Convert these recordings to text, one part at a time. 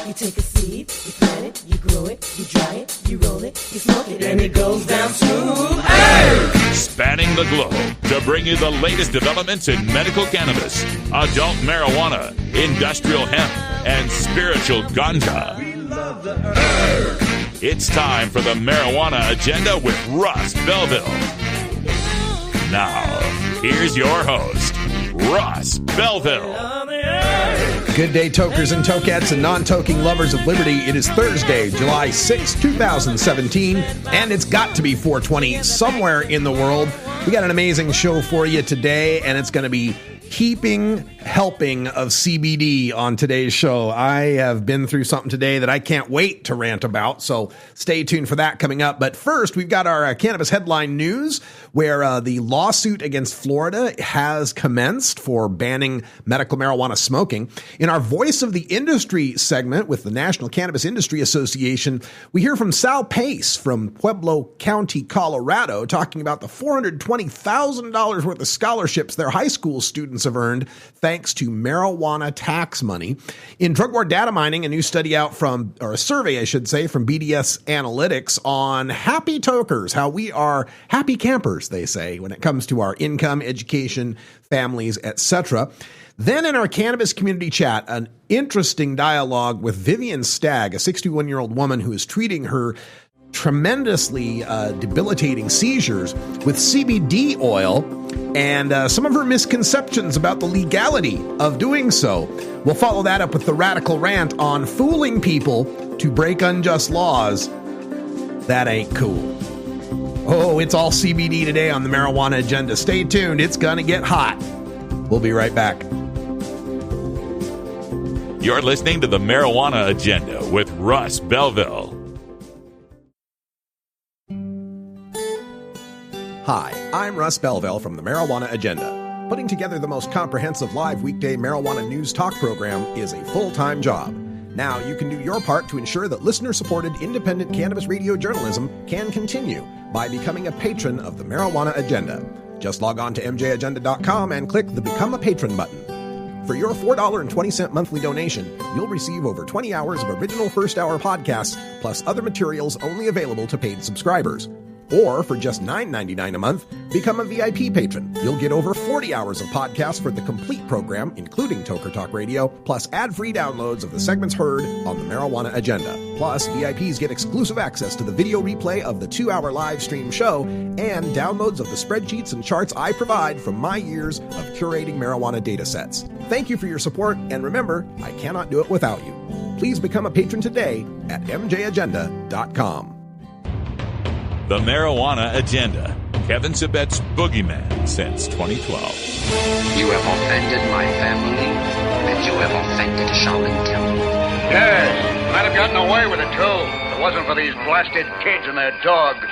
You take a seed, you plant it, you grow it, you dry it, you roll it, you smoke it, and it goes down smooth. Hey! Spanning the globe to bring you the latest developments in medical cannabis, adult marijuana, industrial hemp, and spiritual ganja. It's time for the Marijuana Agenda with Russ Belville. Now, here's your host, Russ Belville. Good day, tokers and tokettes and non-toking lovers of liberty. It is Thursday, July 6, 2017, and it's got to be 420 somewhere in the world. We got an amazing show for you today, and it's going to be helping of CBD on today's show. I have been through something today that I can't wait to rant about, so stay tuned for that coming up. But first, we've got our cannabis headline news, where the lawsuit against Florida has commenced for banning medical marijuana smoking. In our Voice of the Industry segment with the National Cannabis Industry Association, we hear from Sal Pace from Pueblo County, Colorado, talking about the $420,000 worth of scholarships their high school students have earned thanks to marijuana tax money. In drug war data mining, a new study out from, or a survey, I should say, from BDS Analytics on happy tokers, how we are happy campers, they say, when it comes to our income, education, families, etc. Then in our cannabis community chat, an interesting dialogue with Vivian Stagg, a 61-year-old woman who is treating her tremendously debilitating seizures with CBD oil and some of her misconceptions about the legality of doing so. We'll follow that up with the radical rant on fooling people to break unjust laws. That ain't cool. Oh, it's all CBD today on the Marijuana Agenda. Stay tuned. It's gonna get hot. We'll be right back. You're listening to the Marijuana Agenda with Russ Belville. Hi, I'm Russ Belville from the Marijuana Agenda. Putting together the most comprehensive live weekday marijuana news talk program is a full-time job. Now you can do your part to ensure that listener-supported independent cannabis radio journalism can continue by becoming a patron of the Marijuana Agenda. Just log on to mjagenda.com and click the Become a Patron button. For your $4.20 monthly donation, you'll receive over 20 hours of original first-hour podcasts, plus other materials only available to paid subscribers. Or for just $9.99 a month, become a VIP patron. You'll get over 40 hours of podcasts for the complete program, including Toker Talk Radio, plus ad-free downloads of the segments heard on the Marijuana Agenda. Plus, VIPs get exclusive access to the video replay of the 2-hour live stream show and downloads of the spreadsheets and charts I provide from my years of curating marijuana data sets. Thank you for your support, and remember, I cannot do it without you. Please become a patron today at mjagenda.com. The Marijuana Agenda, Kevin Sabet's boogeyman since 2012. You have offended my family, and you have offended Shaman Temple. Yes, might have gotten away with it, too. If it wasn't for these blasted kids and their dogs.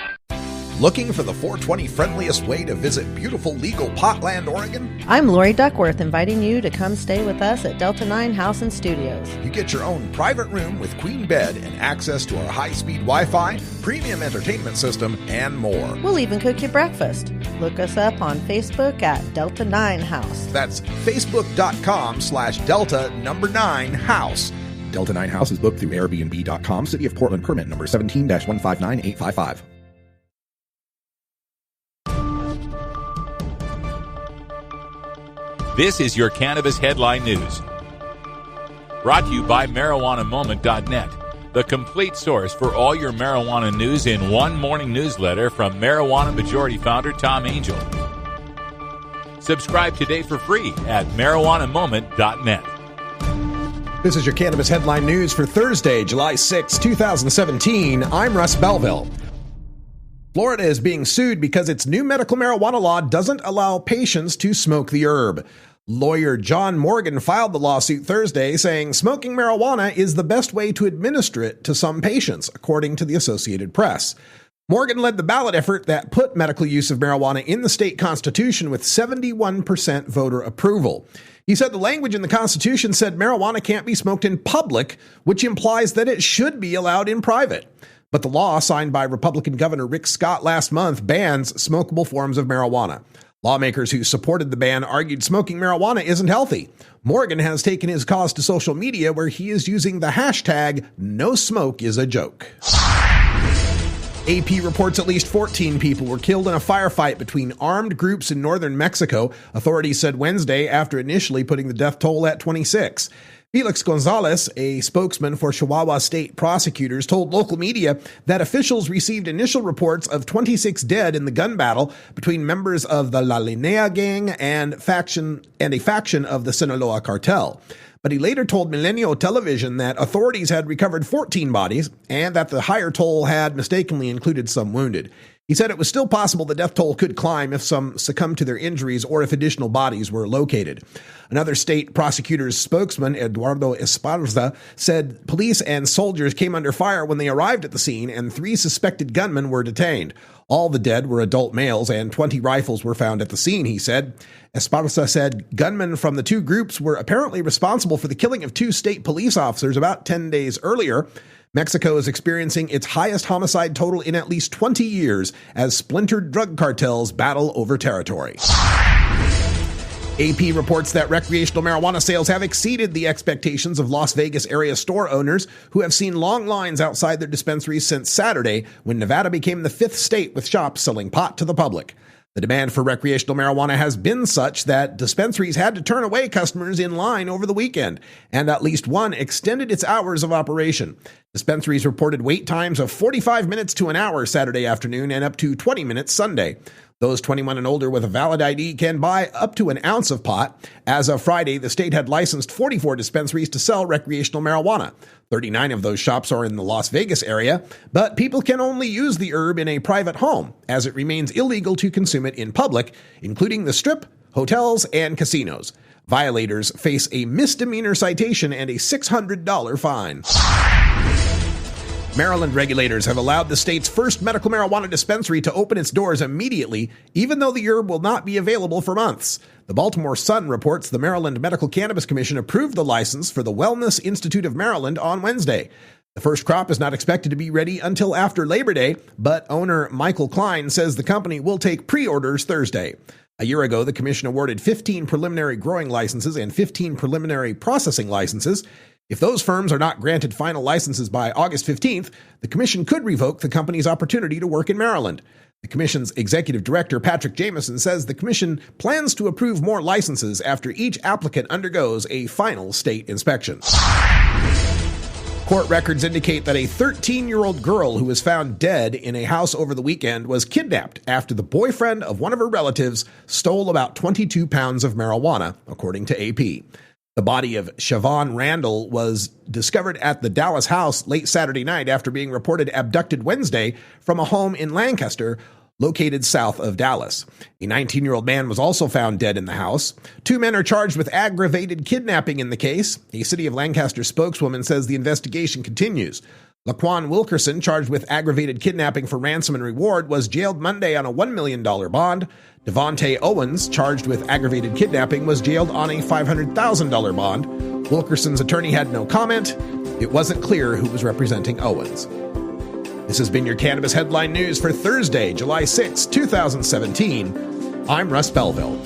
Looking for the 420 friendliest way to visit beautiful legal Potland, Oregon? I'm Lori Duckworth, inviting you to come stay with us at Delta 9 House and Studios. You get your own private room with queen bed and access to our high-speed Wi-Fi, premium entertainment system, and more. We'll even cook you breakfast. Look us up on Facebook at Delta 9 House. That's facebook.com/Delta9House. Delta 9 House is booked through Airbnb.com. City of Portland permit number 17-159855. This is your Cannabis Headline News. Brought to you by MarijuanaMoment.net, the complete source for all your marijuana news in one morning newsletter from Marijuana Majority Founder Tom Angel. Subscribe today for free at MarijuanaMoment.net. This is your Cannabis Headline News for Thursday, July 6, 2017. I'm Russ Belville. Florida is being sued because its new medical marijuana law doesn't allow patients to smoke the herb. Lawyer John Morgan filed the lawsuit Thursday, saying smoking marijuana is the best way to administer it to some patients, according to the Associated Press. Morgan led the ballot effort that put medical use of marijuana in the state constitution with 71% voter approval. He said the language in the Constitution said marijuana can't be smoked in public, which implies that it should be allowed in private. But the law signed by Republican Governor Rick Scott last month bans smokable forms of marijuana. Lawmakers who supported the ban argued smoking marijuana isn't healthy. Morgan has taken his cause to social media where he is using the hashtag #NoSmokeIsAJoke. AP reports at least 14 people were killed in a firefight between armed groups in northern Mexico, authorities said Wednesday, after initially putting the death toll at 26. Felix Gonzalez, a spokesman for Chihuahua state prosecutors, told local media that officials received initial reports of 26 dead in the gun battle between members of the La Linea gang and a faction of the Sinaloa cartel. But he later told Milenio Television that authorities had recovered 14 bodies and that the higher toll had mistakenly included some wounded. He said it was still possible the death toll could climb if some succumbed to their injuries or if additional bodies were located. Another state prosecutor's spokesman, Eduardo Esparza, said police and soldiers came under fire when they arrived at the scene and 3 suspected gunmen were detained. All the dead were adult males and 20 rifles were found at the scene, he said. Esparza said gunmen from the 2 groups were apparently responsible for the killing of 2 state police officers about 10 days earlier. Mexico is experiencing its highest homicide total in at least 20 years as splintered drug cartels battle over territory. AP reports that recreational marijuana sales have exceeded the expectations of Las Vegas area store owners who have seen long lines outside their dispensaries since Saturday, when Nevada became the 5th state with shops selling pot to the public. The demand for recreational marijuana has been such that dispensaries had to turn away customers in line over the weekend, and at least one extended its hours of operation. Dispensaries reported wait times of 45 minutes to an hour Saturday afternoon and up to 20 minutes Sunday. Those 21 and older with a valid ID can buy up to an ounce of pot. As of Friday, the state had licensed 44 dispensaries to sell recreational marijuana. 39 of those shops are in the Las Vegas area, but people can only use the herb in a private home, as it remains illegal to consume it in public, including the Strip, hotels, and casinos. Violators face a misdemeanor citation and a $600 fine. Maryland regulators have allowed the state's first medical marijuana dispensary to open its doors immediately, even though the herb will not be available for months. The Baltimore Sun reports the Maryland Medical Cannabis Commission approved the license for the Wellness Institute of Maryland on Wednesday. The first crop is not expected to be ready until after Labor Day, but owner Michael Klein says the company will take pre-orders Thursday. A year ago, the commission awarded 15 preliminary growing licenses and 15 preliminary processing licenses. If those firms are not granted final licenses by August 15th, the commission could revoke the company's opportunity to work in Maryland. The commission's executive director, Patrick Jameson, says the commission plans to approve more licenses after each applicant undergoes a final state inspection. Court records indicate that a 13-year-old girl who was found dead in a house over the weekend was kidnapped after the boyfriend of one of her relatives stole about 22 pounds of marijuana, according to AP. The body of Siobhan Randall was discovered at the Dallas house late Saturday night after being reported abducted Wednesday from a home in Lancaster, located south of Dallas. A 19-year-old man was also found dead in the house. 2 men are charged with aggravated kidnapping in the case. A City of Lancaster spokeswoman says the investigation continues. Laquan Wilkerson, charged with aggravated kidnapping for ransom and reward, was jailed Monday on a $1 million bond. Devontae Owens, charged with aggravated kidnapping, was jailed on a $500,000 bond. Wilkerson's attorney had no comment. It wasn't clear who was representing Owens. This has been your Cannabis Headline News for Thursday, July 6, 2017. I'm Russ Belville.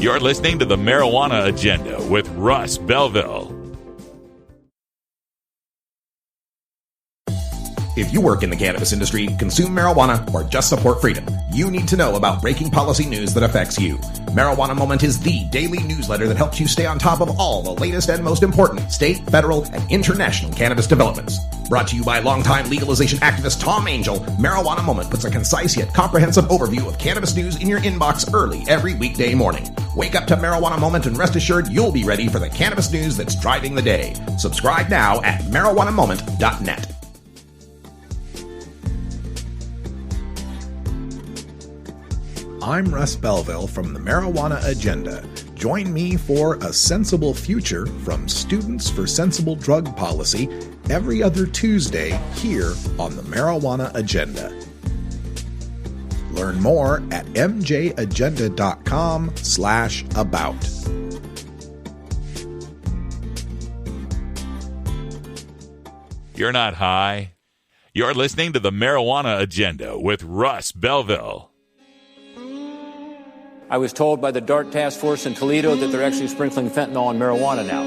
You're listening to the Marijuana Agenda with Russ Belville. If you work in the cannabis industry, consume marijuana, or just support freedom, you need to know about breaking policy news that affects you. Marijuana Moment is the daily newsletter that helps you stay on top of all the latest and most important state, federal, and international cannabis developments. Brought to you by longtime legalization activist Tom Angel, Marijuana Moment puts a concise yet comprehensive overview of cannabis news in your inbox early every weekday morning. Wake up to Marijuana Moment and rest assured you'll be ready for the cannabis news that's driving the day. Subscribe now at marijuanamoment.net. I'm Russ Belville from the Marijuana Agenda. Join me for A Sensible Future from Students for Sensible Drug Policy every other Tuesday here on the Marijuana Agenda. Learn more at mjagenda.com/about. you're not high. You're listening to the Marijuana Agenda with Russ Belville. I was told by the DART task force in Toledo that they're actually sprinkling fentanyl on marijuana now.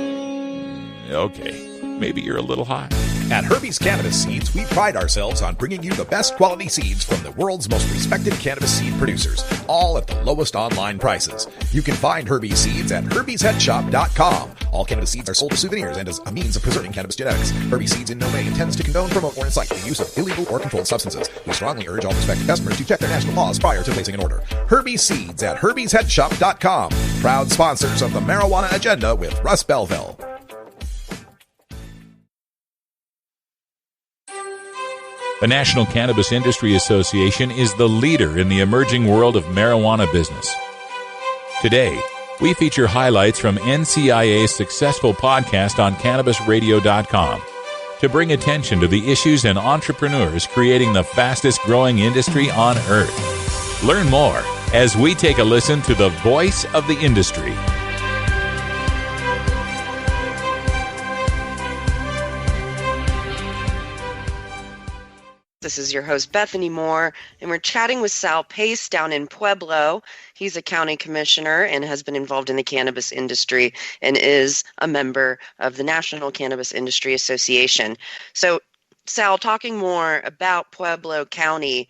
Okay, maybe you're a little high. At Herbie's Cannabis Seeds, we pride ourselves on bringing you the best quality seeds from the world's most respected cannabis seed producers, all at the lowest online prices. You can find Herbie's Seeds at herbiesheadshop.com. All cannabis seeds are sold as souvenirs and as a means of preserving cannabis genetics. Herbie's Seeds in no way intends to condone, promote, or incite the use of illegal or controlled substances. We strongly urge all prospective customers to check their national laws prior to placing an order. Herbie's Seeds at herbiesheadshop.com. Proud sponsors of the Marijuana Agenda with Russ Belville. The National Cannabis Industry Association is the leader in the emerging world of marijuana business. Today, we feature highlights from NCIA's successful podcast on CannabisRadio.com to bring attention to the issues and entrepreneurs creating the fastest growing industry on earth. Learn more as we take a listen to the voice of the industry. This is your host, Bethany Moore, and we're chatting with Sal Pace down in Pueblo. He's a county commissioner and has been involved in the cannabis industry and is a member of the National Cannabis Industry Association. So, Sal, talking more about Pueblo County,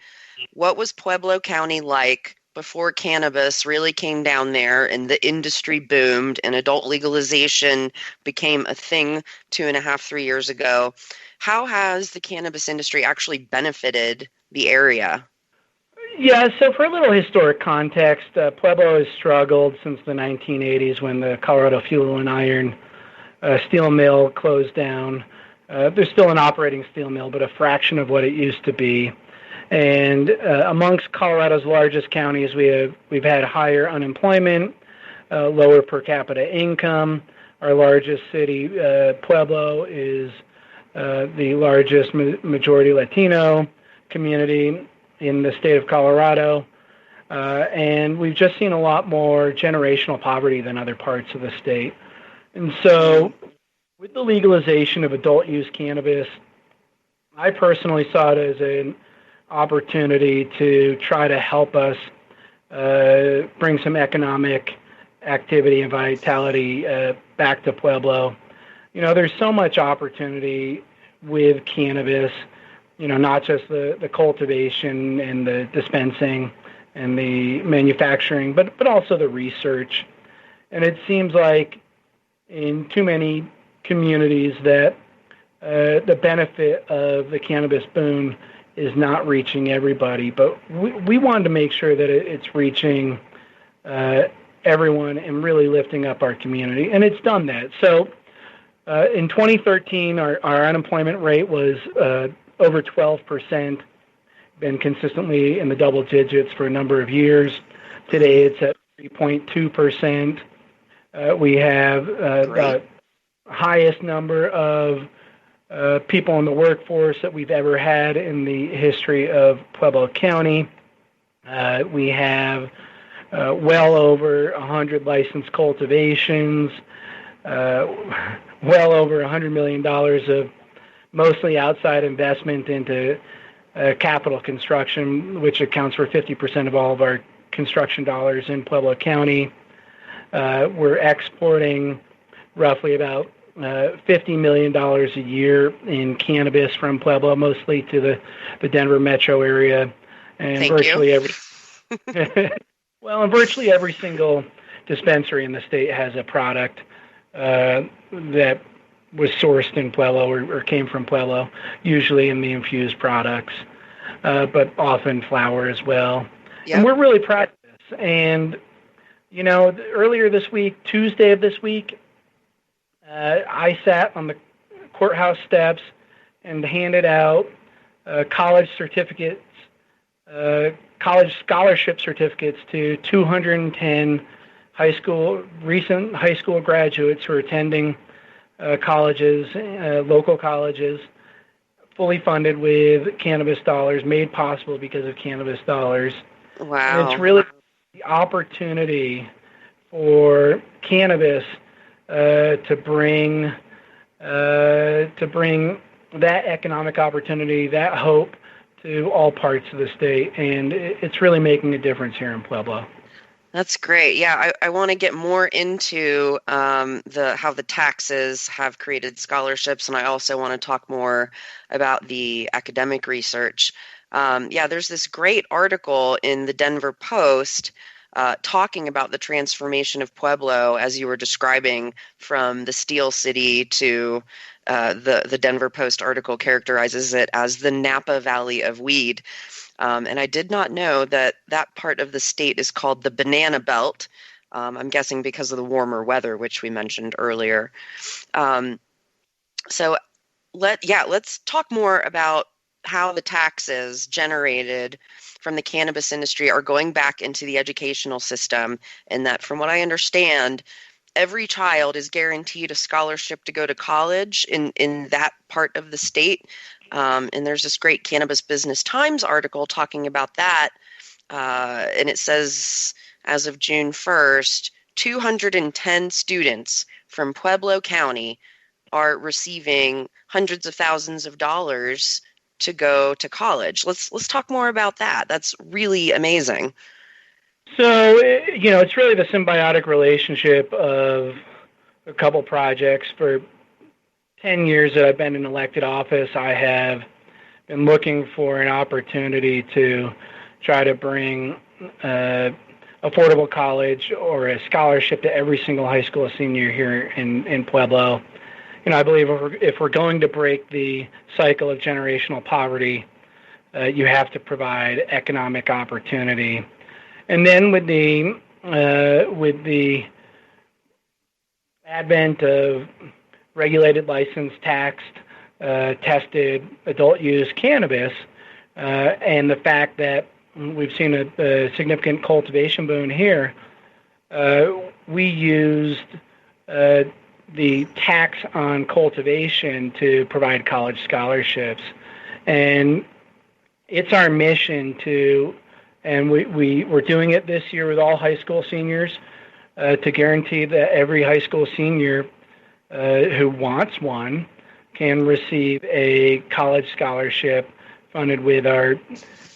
what was Pueblo County like before cannabis really came down there and the industry boomed and adult legalization became a thing 2.5, 3 years ago? How has the cannabis industry actually benefited the area? Yeah, so for a little historic context, Pueblo has struggled since the 1980s when the Colorado Fuel and Iron steel mill closed down. There's still an operating steel mill, but a fraction of what it used to be. And amongst Colorado's largest counties, we've had higher unemployment, lower per capita income. Our largest city, Pueblo, is the largest majority Latino community in the state of Colorado. And we've just seen a lot more generational poverty than other parts of the state. And so with the legalization of adult use cannabis, I personally saw it as an opportunity to try to help us bring some economic activity and vitality back to Pueblo. You know, there's so much opportunity with cannabis, you know, not just the cultivation and the dispensing and the manufacturing, but also the research. And it seems like in too many communities that the benefit of the cannabis boom is not reaching everybody. But we wanted to make sure that it's reaching everyone and really lifting up our community. And it's done that. So in 2013, our unemployment rate was over 12%, been consistently in the double digits for a number of years. Today, it's at 3.2%. We have the highest number of people in the workforce that we've ever had in the history of Pueblo County. We have well over 100 licensed cultivations, well over $100 million of mostly outside investment into capital construction, which accounts for 50% of all of our construction dollars in Pueblo County. We're exporting roughly about $50 million a year in cannabis from Pueblo, mostly to the Denver metro area, and virtually every single dispensary in the state has a product that was sourced in Pueblo or came from Pueblo, usually in the infused products, but often flower as well. Yep. And we're really proud of this. And, you know, earlier this week, Tuesday of this week, I sat on the courthouse steps and handed out college certificates, college scholarship certificates to 210 recent high school graduates who are attending colleges, local colleges, fully funded with cannabis dollars, made possible because of cannabis dollars. Wow. And it's really the opportunity for cannabis to bring that economic opportunity, that hope to all parts of the state, and it's really making a difference here in Pueblo. That's great. Yeah, I want to get more into how the taxes have created scholarships, and I also want to talk more about the academic research. There's this great article in the Denver Post talking about the transformation of Pueblo, as you were describing, from the Steel City to the Denver Post article characterizes it as the Napa Valley of Weed. And I did not know that part of the state is called the Banana Belt. I'm guessing because of the warmer weather, which we mentioned earlier. So let's talk more about how the taxes generated from the cannabis industry are going back into the educational system, and that, from what I understand, every child is guaranteed a scholarship to go to college in that part of the state. And there's this great Cannabis Business Times article talking about that. And it says, as of June 1st, 210 students from Pueblo County are receiving hundreds of thousands of dollars to go to college. Let's talk more about that. That's really amazing. So, it's really the symbiotic relationship of a couple projects. For 10 years that I've been in elected office, I have been looking for an opportunity to try to bring affordable college or a scholarship to every single high school senior here in Pueblo. I believe if we're going to break the cycle of generational poverty, you have to provide economic opportunity. And then with the advent of regulated, licensed, taxed, tested adult use cannabis, and the fact that we've seen a significant cultivation boom here, we used the tax on cultivation to provide college scholarships. And it's our mission and we're doing it this year with all high school seniors, to guarantee that every high school senior who wants one can receive a college scholarship funded with our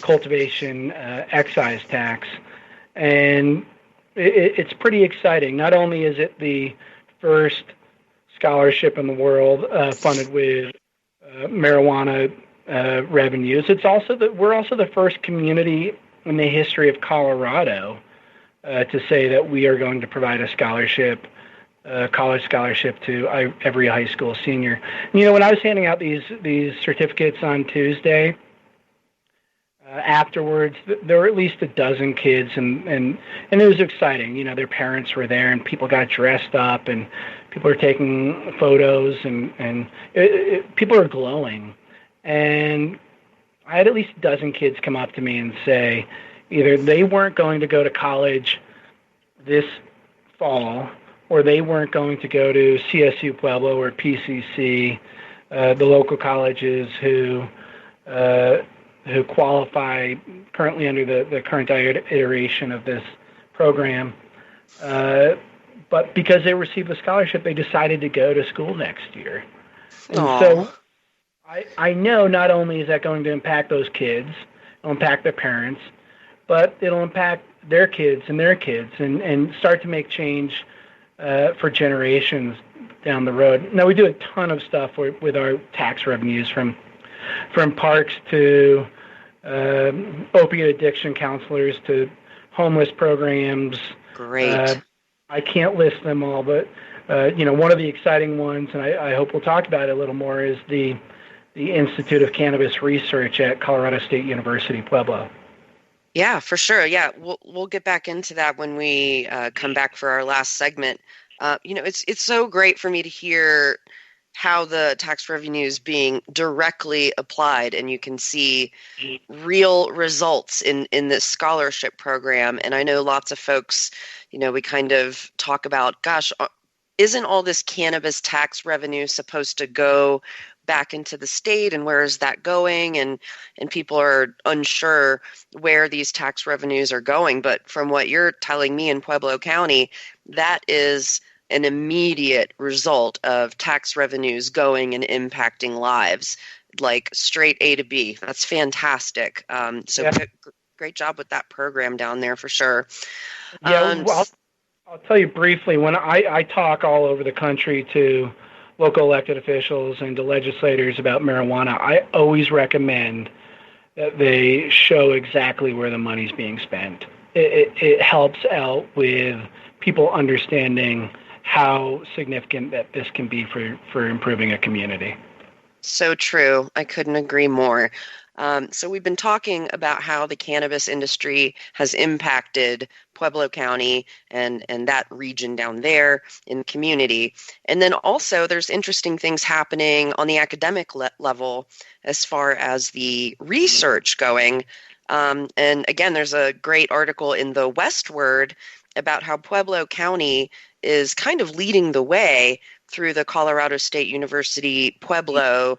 cultivation excise tax. And it's pretty exciting. Not only is it the first scholarship in the world funded with marijuana revenues, we're also the first community in the history of Colorado to say that we are going to provide a scholarship, college scholarship to every high school senior. When I was handing out these certificates on Tuesday, afterwards, there were at least a dozen kids, and it was exciting. Their parents were there, and people got dressed up, and people are taking photos, and people are glowing. And I had at least a dozen kids come up to me and say either they weren't going to go to college this fall, or they weren't going to go to CSU Pueblo or PCC, the local colleges who qualify currently under the current iteration of this program. But because they received a scholarship, they decided to go to school next year. And so I know not only is that going to impact those kids, it'll impact their parents, but it'll impact their kids and start to make change for generations down the road. Now, we do a ton of stuff with our tax revenues, from parks to opiate addiction counselors to homeless programs. Great. I can't list them all, but one of the exciting ones, and I hope we'll talk about it a little more, is the Institute of Cannabis Research at Colorado State University, Pueblo. Yeah, for sure. Yeah, we'll get back into that when we come back for our last segment. It's so great for me to hear how the tax revenue is being directly applied, and you can see real results in this scholarship program. And I know lots of folks, we kind of talk about, gosh, isn't all this cannabis tax revenue supposed to go back into the state, and where is that going? And people are unsure where these tax revenues are going. But from what you're telling me in Pueblo County, that is an immediate result of tax revenues going and impacting lives. like straight A to B. That's fantastic. Great job with that program down there for sure. Yeah, well, I'll tell you briefly, when I talk all over the country to local elected officials and to legislators about marijuana, I always recommend that they show exactly where the money's being spent. It helps out with people understanding how significant that this can be for improving a community. So true. I couldn't agree more. So we've been talking about how the cannabis industry has impacted Pueblo County and that region down there in the community. And then also there's interesting things happening on the academic level as far as the research going. And again, there's a great article in the Westward about how Pueblo County is kind of leading the way through the Colorado State University Pueblo.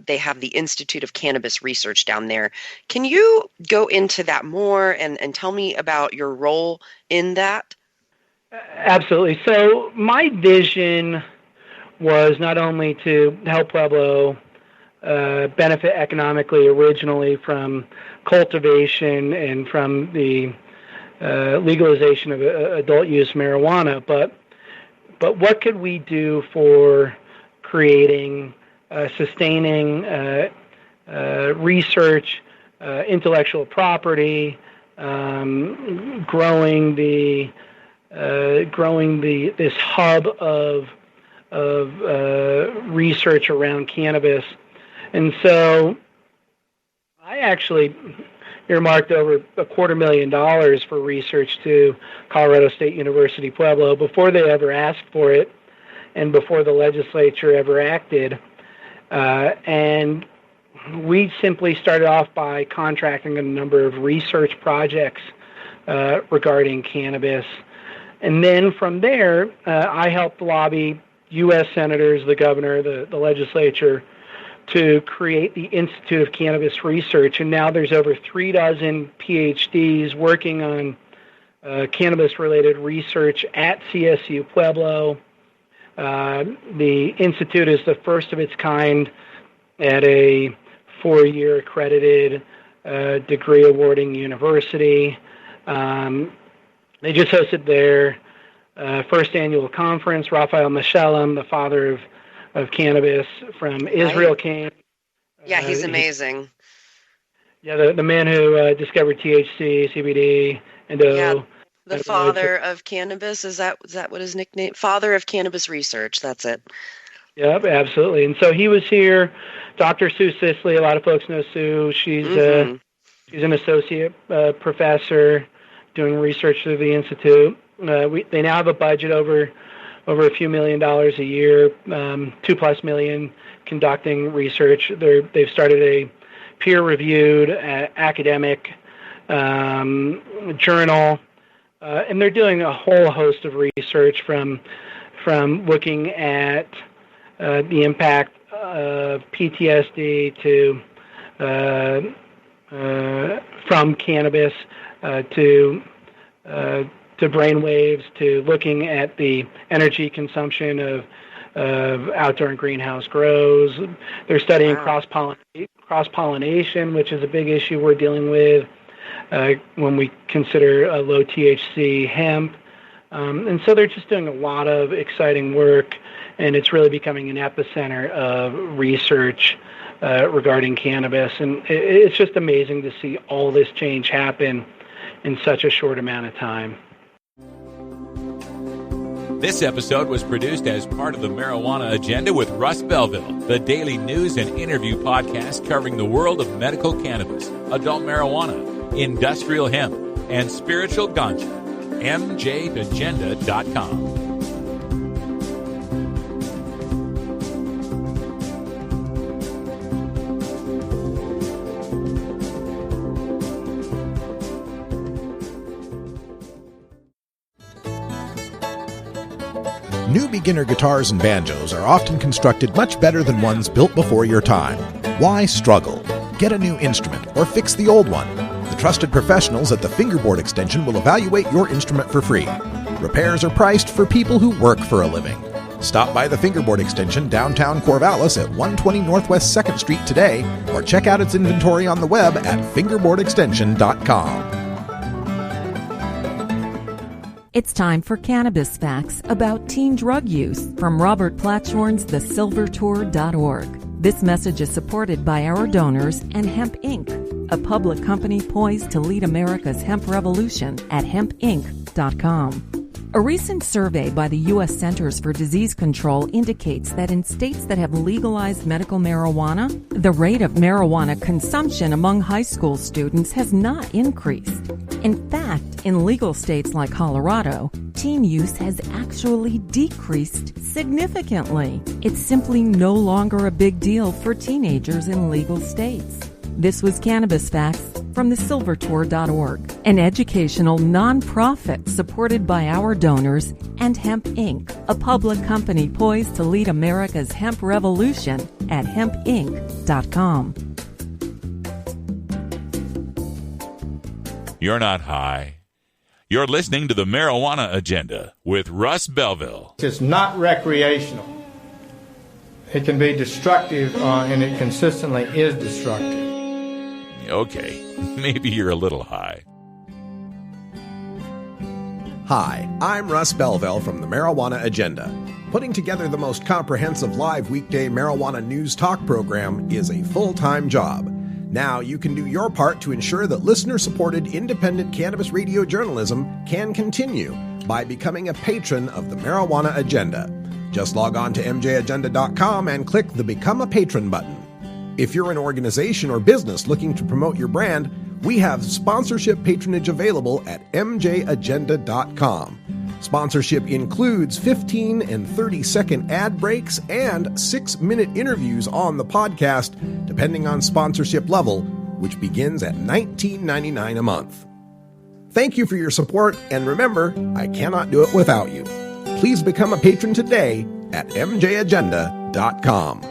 They have the Institute of Cannabis Research down there. Can you go into that more and tell me about your role in that? Absolutely. So my vision was not only to help Pueblo benefit economically originally from cultivation and from the legalization of adult use marijuana, but what could we do for creating sustaining research, intellectual property, growing this hub of research around cannabis. And so I actually earmarked over $250,000 for research to Colorado State University Pueblo before they ever asked for it and before the legislature ever acted. And we simply started off by contracting a number of research projects regarding cannabis. And then from there, I helped lobby U.S. senators, the governor, the legislature, to create the Institute of Cannabis Research. And now there's over 36 PhDs working on cannabis-related research at CSU Pueblo. The Institute is the first of its kind at a 4-year accredited degree-awarding university. They just hosted their first annual conference. Raphael Mechoulam, the father of cannabis from Israel, came. Yeah, he's amazing. The man who discovered THC, CBD, and the father of cannabis, is that what his nickname? Father of Cannabis Research, that's it. Yep, absolutely. And so he was here. Dr. Sue Sisley, a lot of folks know Sue. She's an associate professor doing research through the Institute. They now have a budget over a few $1 million a year, $2+ million conducting research. They've started a peer-reviewed academic journal, and they're doing a whole host of research from looking at the impact of PTSD from cannabis to brain waves, to looking at the energy consumption of outdoor and greenhouse grows. They're studying cross-pollination, which is a big issue we're dealing with when we consider low THC hemp. And so they're just doing a lot of exciting work, and it's really becoming an epicenter of research regarding cannabis. And it's just amazing to see all this change happen in such a short amount of time. This episode was produced as part of the Marijuana Agenda with Russ Belville, the daily news and interview podcast covering the world of medical cannabis, adult marijuana, industrial hemp, and spiritual ganja. MJAgenda.com. New beginner guitars and banjos are often constructed much better than ones built before your time. Why struggle? Get a new instrument or fix the old one. The trusted professionals at the Fingerboard Extension will evaluate your instrument for free. Repairs are priced for people who work for a living. Stop by the Fingerboard Extension downtown Corvallis at 120 Northwest 2nd Street today, or check out its inventory on the web at fingerboardextension.com. It's time for cannabis facts about teen drug use from Robert Platshorn's thesilvertour.org. This message is supported by our donors and Hemp Inc., a public company poised to lead America's hemp revolution at hempinc.com. A recent survey by the U.S. Centers for Disease Control indicates that in states that have legalized medical marijuana, the rate of marijuana consumption among high school students has not increased. In fact, in legal states like Colorado, teen use has actually decreased significantly. It's simply no longer a big deal for teenagers in legal states. This was Cannabis Facts from thesilvertour.org, an educational nonprofit supported by our donors and Hemp Inc., a public company poised to lead America's hemp revolution at hempinc.com. You're not high. You're listening to the Marijuana Agenda with Russ Belville. It's not recreational. It can be destructive, and it consistently is destructive. Okay, maybe you're a little high. Hi, I'm Russ Belville from the Marijuana Agenda. Putting together the most comprehensive live weekday marijuana news talk program is a full-time job. Now you can do your part to ensure that listener-supported independent cannabis radio journalism can continue by becoming a patron of the Marijuana Agenda. Just log on to mjagenda.com and click the Become a Patron button. If you're an organization or business looking to promote your brand, we have sponsorship patronage available at mjagenda.com. Sponsorship includes 15 and 30-second ad breaks and 6-minute interviews on the podcast, depending on sponsorship level, which begins at $19.99 a month. Thank you for your support, and remember, I cannot do it without you. Please become a patron today at mjagenda.com.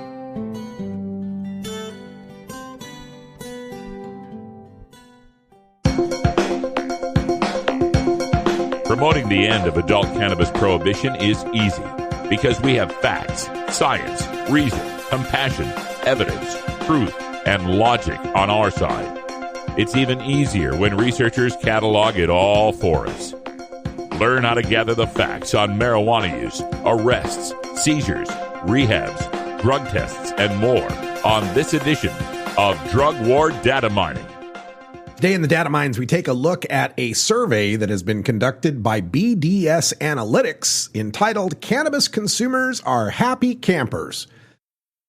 Promoting the end of adult cannabis prohibition is easy because we have facts, science, reason, compassion, evidence, truth, and logic on our side. It's even easier when researchers catalog it all for us. Learn how to gather the facts on marijuana use, arrests, seizures, rehabs, drug tests, and more on this edition of Drug War Data Mining. Today in the Data Mines, we take a look at a survey that has been conducted by BDS Analytics entitled Cannabis Consumers Are Happy Campers.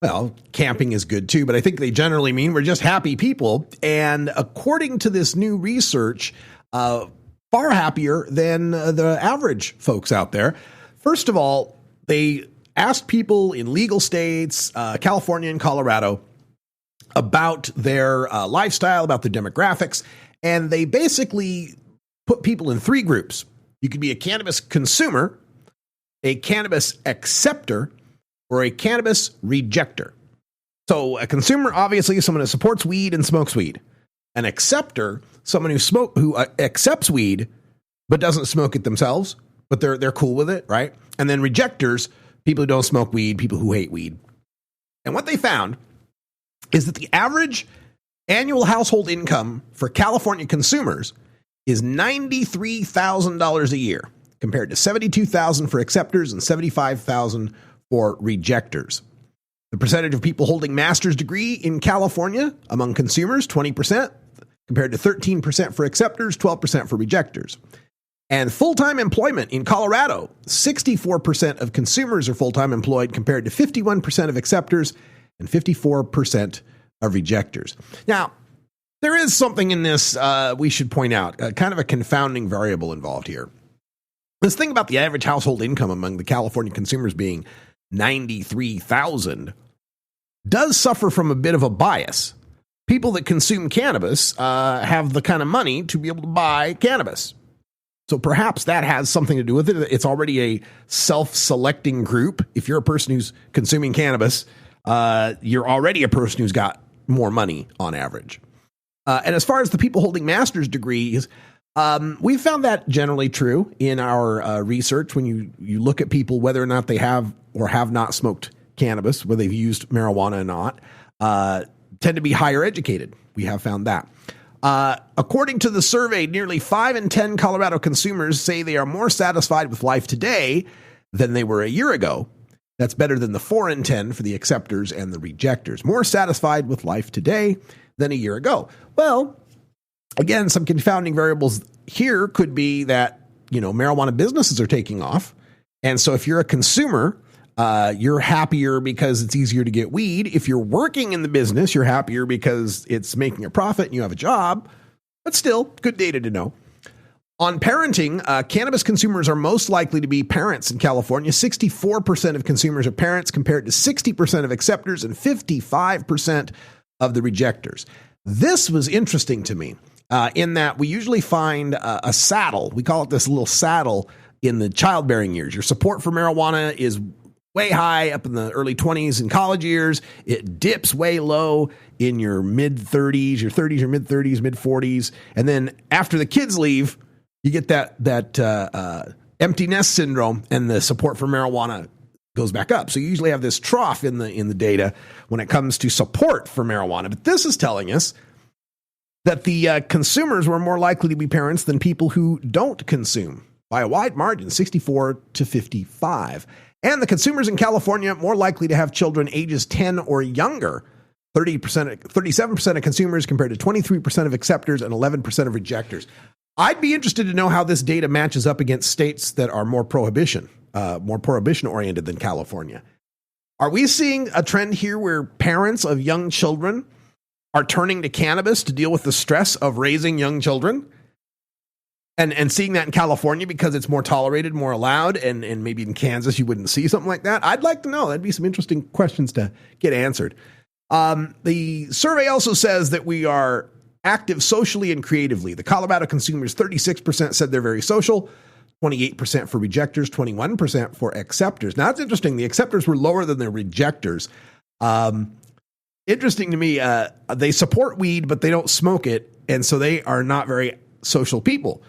Well, camping is good too, but I think they generally mean we're just happy people. And according to this new research, far happier than the average folks out there. First of all, they asked people in legal states, California and Colorado, about their lifestyle, about their demographics, and they basically put people in 3 groups. You could be a cannabis consumer, a cannabis acceptor, or a cannabis rejecter. So a consumer, obviously, is someone who supports weed and smokes weed. An acceptor, someone who accepts weed but doesn't smoke it themselves, but they're cool with it, right? And then rejectors, people who don't smoke weed, people who hate weed. And what they found is that the average annual household income for California consumers is $93,000 a year, compared to $72,000 for acceptors and $75,000 for rejectors. The percentage of people holding master's degree in California among consumers, 20%, compared to 13% for acceptors, 12% for rejectors. And full-time employment in Colorado, 64% of consumers are full-time employed, compared to 51% of acceptors and 54% of rejectors. Now, there is something in this we should point out, kind of a confounding variable involved here. This thing about the average household income among the California consumers being $93,000 does suffer from a bit of a bias. People that consume cannabis have the kind of money to be able to buy cannabis. So perhaps that has something to do with it. It's already a self-selecting group. If you're a person who's consuming cannabis, you're already a person who's got more money on average. And as far as the people holding master's degrees, we've found that generally true in our research. When you look at people, whether or not they have or have not smoked cannabis, whether they've used marijuana or not, tend to be higher educated. We have found that. According to the survey, nearly 5 in 10 Colorado consumers say they are more satisfied with life today than they were a year ago. That's better than the 4 in 10 for the acceptors and the rejectors. More satisfied with life today than a year ago. Well, again, some confounding variables here could be that, marijuana businesses are taking off. And so if you're a consumer, you're happier because it's easier to get weed. If you're working in the business, you're happier because it's making a profit and you have a job. But still, good data to know. On parenting, cannabis consumers are most likely to be parents in California. 64% of consumers are parents compared to 60% of acceptors and 55% of the rejectors. This was interesting to me in that we usually find a saddle. We call it this little saddle in the childbearing years. Your support for marijuana is way high up in the early 20s and college years. It dips way low in your mid-30s, your 30s or mid-30s, mid-40s. And then after the kids leave, you get that empty nest syndrome, and the support for marijuana goes back up. So you usually have this trough in the data when it comes to support for marijuana. But this is telling us that the consumers were more likely to be parents than people who don't consume by a wide margin, 64 to 55. And the consumers in California more likely to have children ages 10 or younger. 37% of consumers compared to 23% of acceptors and 11% of rejectors. I'd be interested to know how this data matches up against states that are more prohibition oriented than California. Are we seeing a trend here where parents of young children are turning to cannabis to deal with the stress of raising young children? And seeing that in California because it's more tolerated, more allowed, and maybe in Kansas you wouldn't see something like that? I'd like to know. That'd be some interesting questions to get answered. The survey also says that we are active socially and creatively. The Colorado consumers, 36% said they're very social, 28% for rejectors, 21% for acceptors. Now, that's interesting. The acceptors were lower than the rejectors. Interesting to me, they support weed, but they don't smoke it, and so they are not very social people.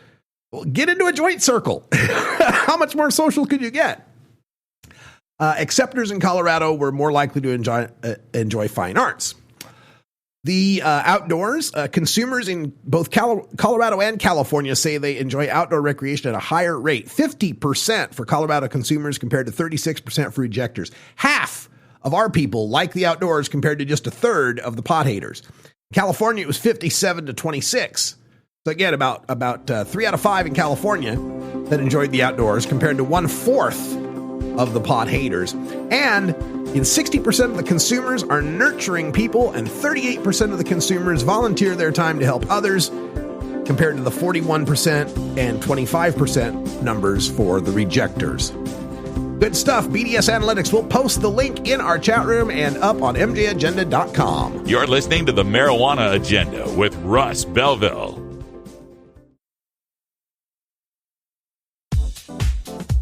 Well, get into a joint circle. How much more social could you get? Acceptors in Colorado were more likely to enjoy fine arts. The outdoors, consumers in both Colorado and California say they enjoy outdoor recreation at a higher rate. 50% for Colorado consumers compared to 36% for rejectors. Half of our people like the outdoors compared to just a third of the pot haters. In California, it was 57 to 26. So again, about 3 out of 5 in California that enjoyed the outdoors compared to 1/4 of the pot haters. And in 60% of the consumers are nurturing people, and 38% of the consumers volunteer their time to help others, compared to the 41% and 25% numbers for the rejectors. Good stuff. BDS Analytics will post the link in our chat room and up on mjagenda.com. You're listening to the Marijuana Agenda with Russ Belville.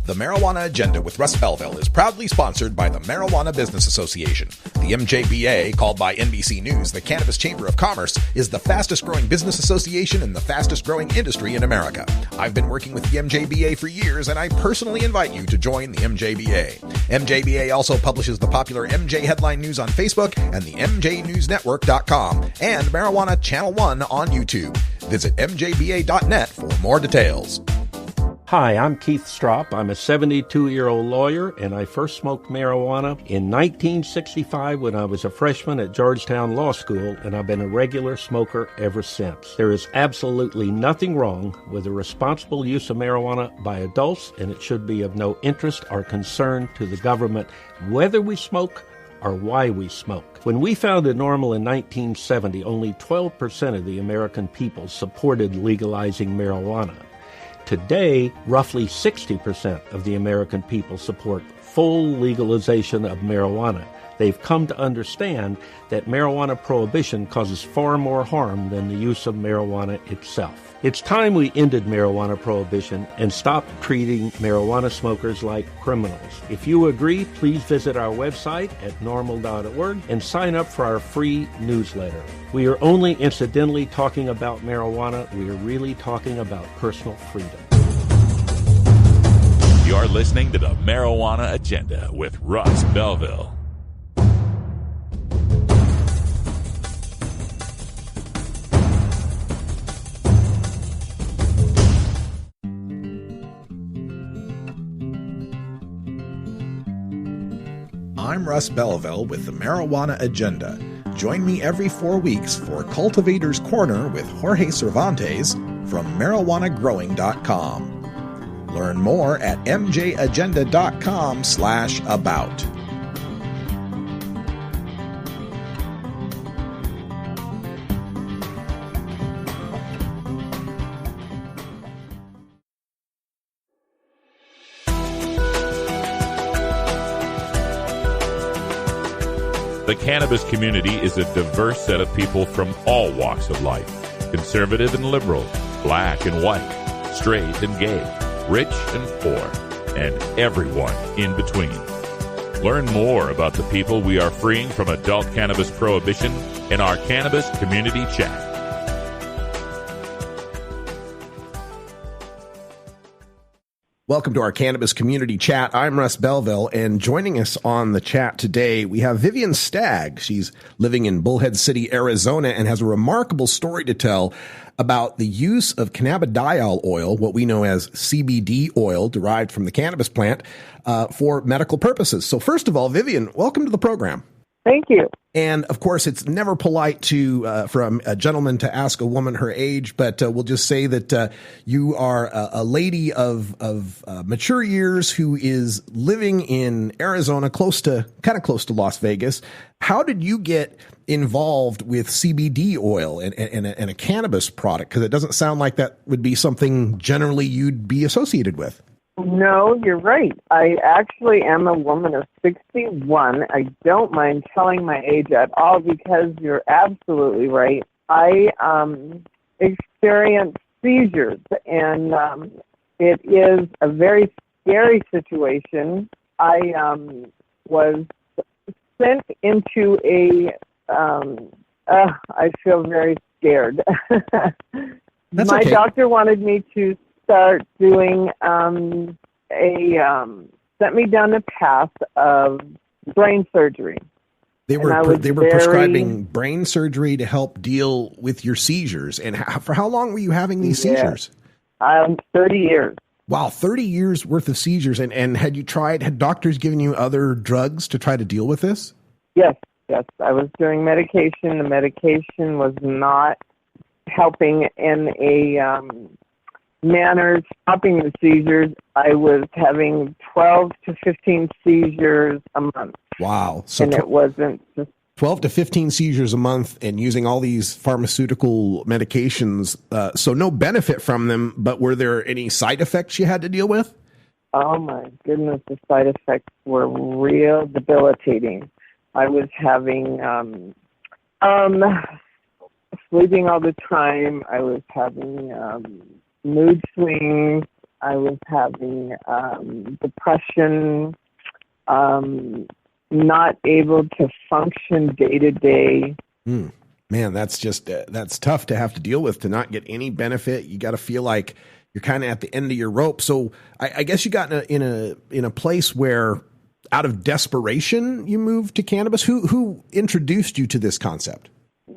The Marijuana Agenda with Russ Belville is proudly sponsored by the Marijuana Business Association. The MJBA, called by NBC News the Cannabis Chamber of Commerce, is the fastest growing business association and the fastest growing industry in America. I've been working with the MJBA for years, and I personally invite you to join the MJBA. MJBA also publishes the popular MJ Headline News on Facebook and the MJNewsNetwork.com and Marijuana Channel 1 on YouTube. Visit MJBA.net for more details. Hi, I'm Keith Stropp. I'm a 72-year-old lawyer, and I first smoked marijuana in 1965 when I was a freshman at Georgetown Law School, and I've been a regular smoker ever since. There is absolutely nothing wrong with the responsible use of marijuana by adults, and it should be of no interest or concern to the government whether we smoke or why we smoke. When we founded NORML in 1970, only 12% of the American people supported legalizing marijuana. Today, roughly 60% of the American people support full legalization of marijuana. They've come to understand that marijuana prohibition causes far more harm than the use of marijuana itself. It's time we ended marijuana prohibition and stopped treating marijuana smokers like criminals. If you agree, please visit our website at normal.org and sign up for our free newsletter. We are only incidentally talking about marijuana. We are really talking about personal freedom. You're listening to the Marijuana Agenda with Russ Belville. I'm Russ Belville with the Marijuana Agenda. Join me every 4 weeks for Cultivator's Corner with Jorge Cervantes from marijuanagrowing.com. Learn more at mjagenda.com/about. The cannabis community is a diverse set of people from all walks of life. Conservative and liberal, black and white, straight and gay, rich and poor, and everyone in between. Learn more about the people we are freeing from adult cannabis prohibition in our Cannabis Community Chat. Welcome to our Cannabis Community Chat. I'm Russ Belville, and joining us on the chat today, we have Vivian Stagg. She's living in Bullhead City, Arizona, and has a remarkable story to tell about the use of cannabidiol oil, what we know as CBD oil, derived from the cannabis plant, for medical purposes. So first of all, Vivian, welcome to the program. Thank you. And of course, it's never polite to for a gentleman to ask a woman her age, but we'll just say that you are a lady of mature years who is living in Arizona, kind of close to Las Vegas. How did you get involved with CBD oil and a cannabis product? Because it doesn't sound like that would be something generally you'd be associated with. No, you're right. I actually am a woman of 61. I don't mind telling my age at all because you're absolutely right. I experienced seizures, and it is a very scary situation. I was sent into I feel very scared. My doctor wanted me to start doing sent me down the path of brain surgery. They were prescribing brain surgery to help deal with your seizures. And for how long were you having these seizures? 30 years. Wow, 30 years worth of seizures. And had doctors given you other drugs to try to deal with this? Yes. I was doing medication. The medication was not helping in a manner stopping the seizures. I was having 12 to 15 seizures a month. Wow. So and it wasn't just 12 to 15 seizures a month and using all these pharmaceutical medications. So no benefit from them, but were there any side effects you had to deal with? Oh my goodness, the side effects were real debilitating. I was having sleeping all the time. I was having mood swings. I was having depression, not able to function day to day. Man, that's just that's tough to have to deal with, to not get any benefit. You got to feel like you're kind of at the end of your rope. So I guess you got in a place where, out of desperation, you moved to cannabis. Who introduced you to this concept?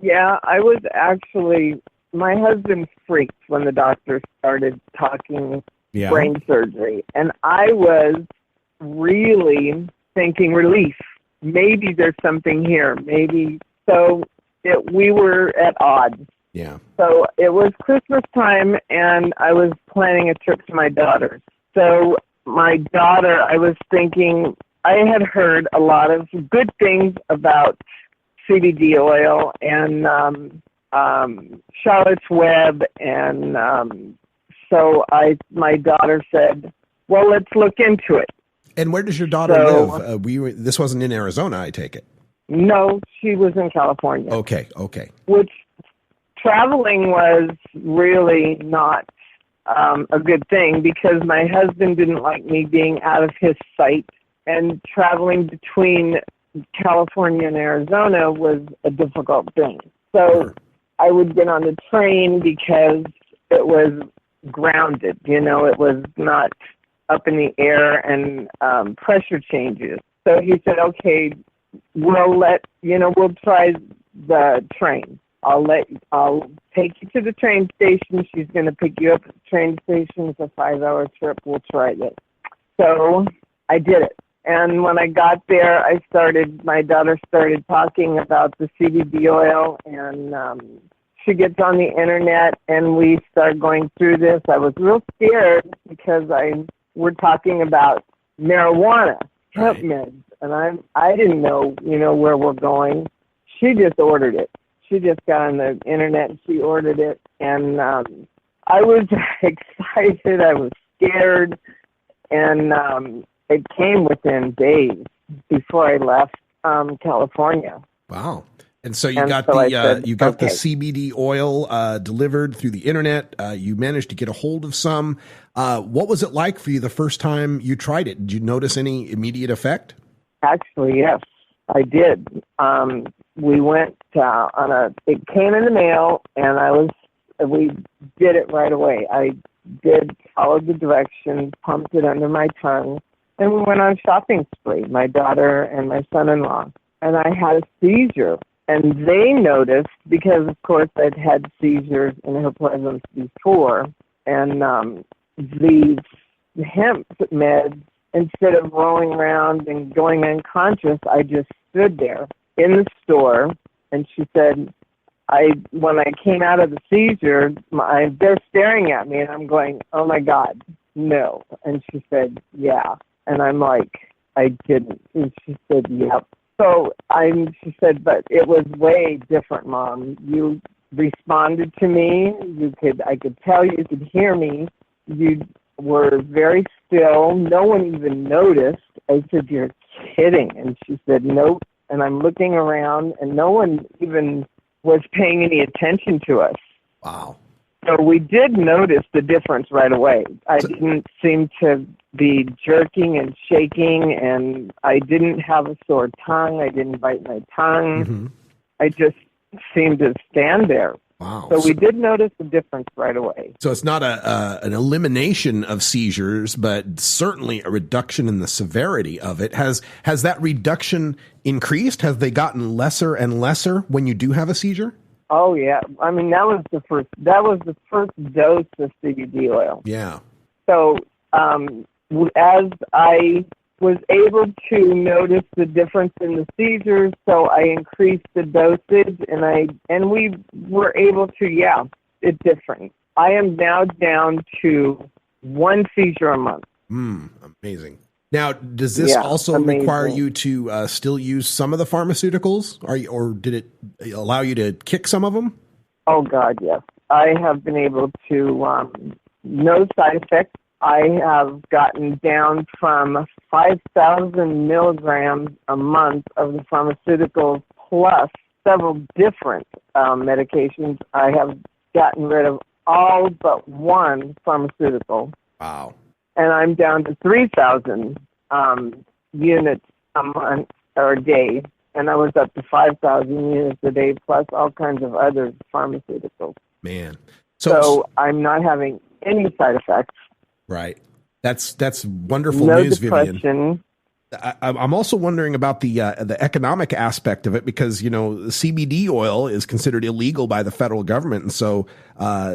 Yeah, I was actually. My husband freaked when the doctor started talking brain surgery, and I was really thinking relief. Maybe there's something here. Maybe so. We were at odds. Yeah. So it was Christmas time, and I was planning a trip to my daughter's. So my daughter, I was thinking, I had heard a lot of good things about CBD oil and Charlotte's Web, and so my daughter said, well, let's look into it. And where does your daughter live? This wasn't in Arizona, I take it. No, she was in California. Okay. Which traveling was really not a good thing because my husband didn't like me being out of his sight, and traveling between California and Arizona was a difficult thing. So I would get on the train because it was grounded, it was not up in the air and pressure changes. So he said, okay, we'll try the train. I'll take you to the train station. She's going to pick you up at the train station. It's a 5-hour trip. We'll try it. So I did it. And when I got there, my daughter started talking about the CBD oil, and she gets on the internet, and we start going through this. I was real scared because we're talking about marijuana, hemp meds, and I didn't know, where we're going. She just ordered it. She just got on the internet and she ordered it, and I was excited. I was scared, and it came within days before I left California. Wow. And so you got the CBD oil delivered through the internet. You managed to get a hold of some. What was it like for you the first time you tried it? Did you notice any immediate effect? Actually, yes, I did. We went it came in the mail, and we did it right away. I did follow the directions, pumped it under my tongue, and we went on a shopping spree, my daughter and my son-in-law. And I had a seizure. And they noticed, because, of course, I'd had seizures in her presence before, and the hemp meds, instead of rolling around and going unconscious, I just stood there in the store, and she said, when I came out of the seizure, they're staring at me, and I'm going, oh, my God, no. And she said, yeah. And I'm like, I didn't. And she said, yep. So she said, but it was way different, Mom. You responded to me. I could tell you could hear me. You were very still. No one even noticed. I said, you're kidding. And she said, nope. And I'm looking around, and no one even was paying any attention to us. Wow. So we did notice the difference right away. I didn't seem to be jerking and shaking, and I didn't have a sore tongue. I didn't bite my tongue. Mm-hmm. I just seemed to stand there. Wow. So we did notice the difference right away. So it's not an elimination of seizures, but certainly a reduction in the severity of it. Has that reduction increased? Have they gotten lesser and lesser when you do have a seizure? Oh yeah. I mean, that was the first dose of CBD oil. Yeah. So as I was able to notice the difference in the seizures, so I increased the dosage, and we were able to, it's different. I am now down to 1 seizure a month. Amazing. Now, does this also require you to still use some of the pharmaceuticals, or did it allow you to kick some of them? Oh, God, yes. I have been able to, no side effects. I have gotten down from 5,000 milligrams a month of the pharmaceuticals plus several different medications. I have gotten rid of all but one pharmaceutical. Wow. And I'm down to 3,000 units a month or a day. And I was up to 5,000 units a day plus all kinds of other pharmaceuticals. Man. So I'm not having any side effects. Right. That's wonderful no news, depression. Vivian. I'm also wondering about the economic aspect of it, because, the CBD oil is considered illegal by the federal government. And so